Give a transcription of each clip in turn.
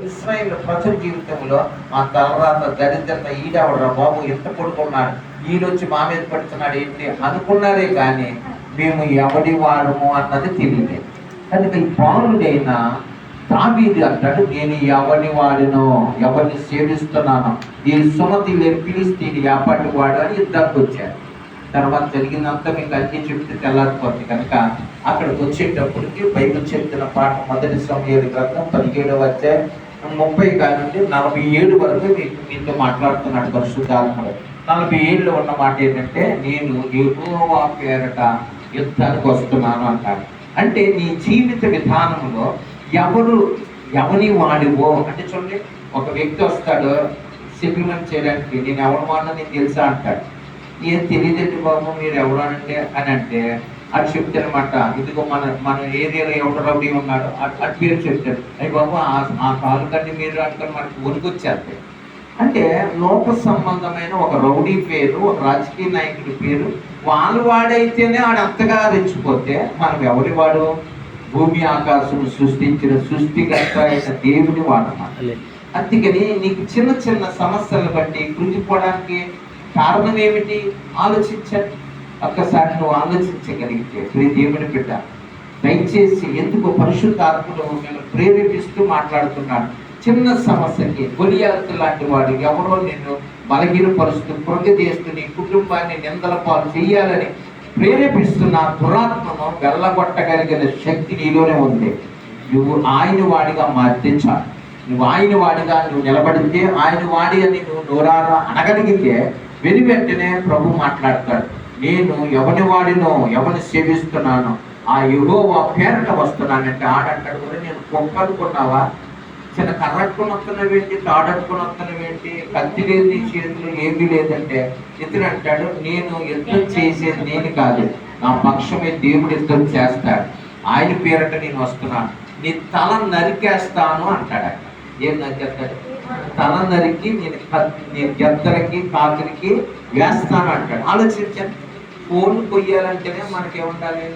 ఇశ్రాయేలు ప్రజల జీవితంలో ఆ తర్వాత దరిద్రత ఈడవడరా బాబు ఎంత పడుకున్నాడు, ఈడొచ్చి మా మీద పడుతున్నాడు ఏంటి అనుకున్నారే కానీ మేము ఎవడి వాడము అన్నది తెలియదు. కనుక ఈ బాలుడైనా దావీదు అంటాడు, నేను ఎవరిని వాడినో ఎవరిని సేవిస్తున్నానో ఈ సుమతి ఫిలిస్తీయుడు యాపాటి వాడు అని యుద్ధానికి వచ్చారు. తర్వాత జరిగిందంతా మీకు అన్ని చెప్తే తెల్లారిపోతుంది. కనుక అక్కడికి వచ్చేటప్పటికి బైబిల్ చెప్తున్న పాట మొదటి సమయాల గ్రంథం 17వ అధ్యాయం 30 కానుండి 47 వరకు మీతో మాట్లాడుతున్నాడు పరిశుద్ధాత్ముడు. 47లో ఉన్న మాట ఏంటంటే, నేను యెహోవా పేరట యుద్ధానికి వస్తున్నాను అంటాడు. అంటే నీ జీవిత విధానంలో ఎవని వాడివో అంటే చూడండి, ఒక వ్యక్తి వస్తాడు సెటిల్మెంట్ చేయడానికి, నేను ఎవరు వాడినా నీకు తెలుసా అంటాడు. ఏం తెలియదండి బాబు మీరు ఎవరు అని అంటే అది చెప్తానమాట, ఇదిగో మన ఏరియాలో ఎవరు రౌడీ ఉన్నాడు అటు పేరు చెప్తాడు. అయ్యి బాబు ఆ కాలు కండి మీరు అనుకుని మనకు వణుకొచ్చేస్తాయి. అంటే లోక సంబంధమైన ఒక రౌడీ పేరు, ఒక రాజకీయ నాయకుడి పేరు వాళ్ళు వాడైతేనే వాడు అంతగా రెచ్చిపోతే మనం ఎవరి వాడు? భూమి ఆకాశం సృష్టించిన సృష్టికర్త అయిన దేవుని వాడమాట. అందుకని నీకు చిన్న చిన్న సమస్యలను బట్టి కృంగిపోవడానికి కారణం ఏమిటి ఆలోచించండి. ఒక్కసారి నువ్వు ఆలోచించగలిగితే దేవుని బిడ్డ దయచేసి ఎందుకు పరిశుద్ధాత్ముడు నేను ప్రేరేపిస్తూ మాట్లాడుతున్నాడు. చిన్న సమస్యకి గొలియాతు లాంటి వాడు ఎవరో నిన్ను బలహీనపరుస్తూ కృంగదీస్తూ నీ కుటుంబాన్ని నిందల పాలు చేయాలని ప్రేరేపిస్తున్న దురాత్మను వెళ్ళగొట్టగలిగిన శక్తి నీలోనే ఉంది. నువ్వు ఆయన వాడిగా మారితే చాలు. నువ్వు ఆయన వాడిగా నువ్వు నిలబడితే, ఆయన వాడి అని నువ్వు నోరారా అనగలిగితే వెను వెంటనే ప్రభు మాట్లాడతాడు, నేను ఎవని వాడినో ఎవరిని సేవిస్తున్నానో ఆ యెహోవా పేరట వస్తున్నానంటే ఆడంటాడు కూడా నేను కుక్క అనుకున్నావా? చిన్న కర్రట్టుకుని వస్తున్నవేంటి, తాడట్టుకుని వస్తున్నవేంటి, కత్తి లేదు నీ చేతులు ఏమీ లేదంటే ఇతను అంటాడు, నేను యుద్ధం చేసేది నేను కాదు, నా పక్షమే దేవుడు యుద్ధం చేస్తాడు, ఆయన పేరట నేను వస్తున్నాను, నీ తల నరికేస్తాను అంటాడు. ఏం నరికేస్తాడు? తల నరికి నేను గద్దలకి కాకులకి వేస్తాను అంటాడు. ఆలోచించండి, ఫోన్ కొయ్యాలంటేనే మనకేముండాలి?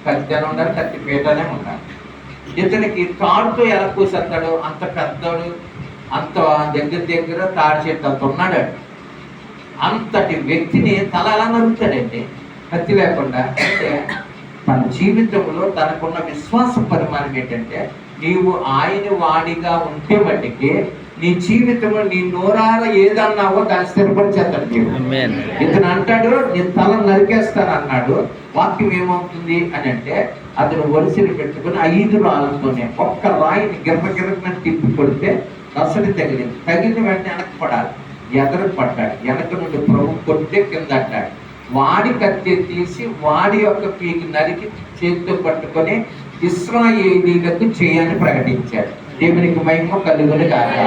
కత్తి అని ఉండాలి, కత్తి పీటనే ఉండాలి. ఇతనికి తాడుతో ఎలా కూసేస్తాడు? అంత పెద్దోడు, అంత దగ్గర తాడు చెట్టు అంత ఉన్నాడు. అంతటి వ్యక్తిని తల ఎలా నరుకుతాడండి కత్తి లేకుండా? అంటే తన జీవితంలో తనకున్న విశ్వాస పరిమాణం ఏంటంటే, నీవు ఆయన వాడిగా ఉంటే బట్టికి నీ జీవితంలో నీ నోరార ఏదన్నావో దాన్ని స్థిరపరిచేస్తాడు దేవుడు. ఇతను అంటాడు నేను తల నరికేస్తాను అన్నాడు. వాక్యం ఏమవుతుంది అని అంటే, అతను వరుసలు పెట్టుకుని 5 రాళ్ళతోనే ఒక్క రాయిని గిర్రగిర్రని తిప్పి కొడితే రసడి తగిలింది. తగిలిన వెంటనే వెనక్కి పడాలి, ఎదరకు పడ్డాడు. వెనక నుండి ప్రభు కొట్టే కింద అంటాడు. వాడి కత్తి తీసి వాడి యొక్క పీకి నరికి చేతితో పట్టుకొని ఇశ్రాయేలీయులకు చేయని ప్రకటించాడు. దేవునికి మహిమ కలుగును గాక.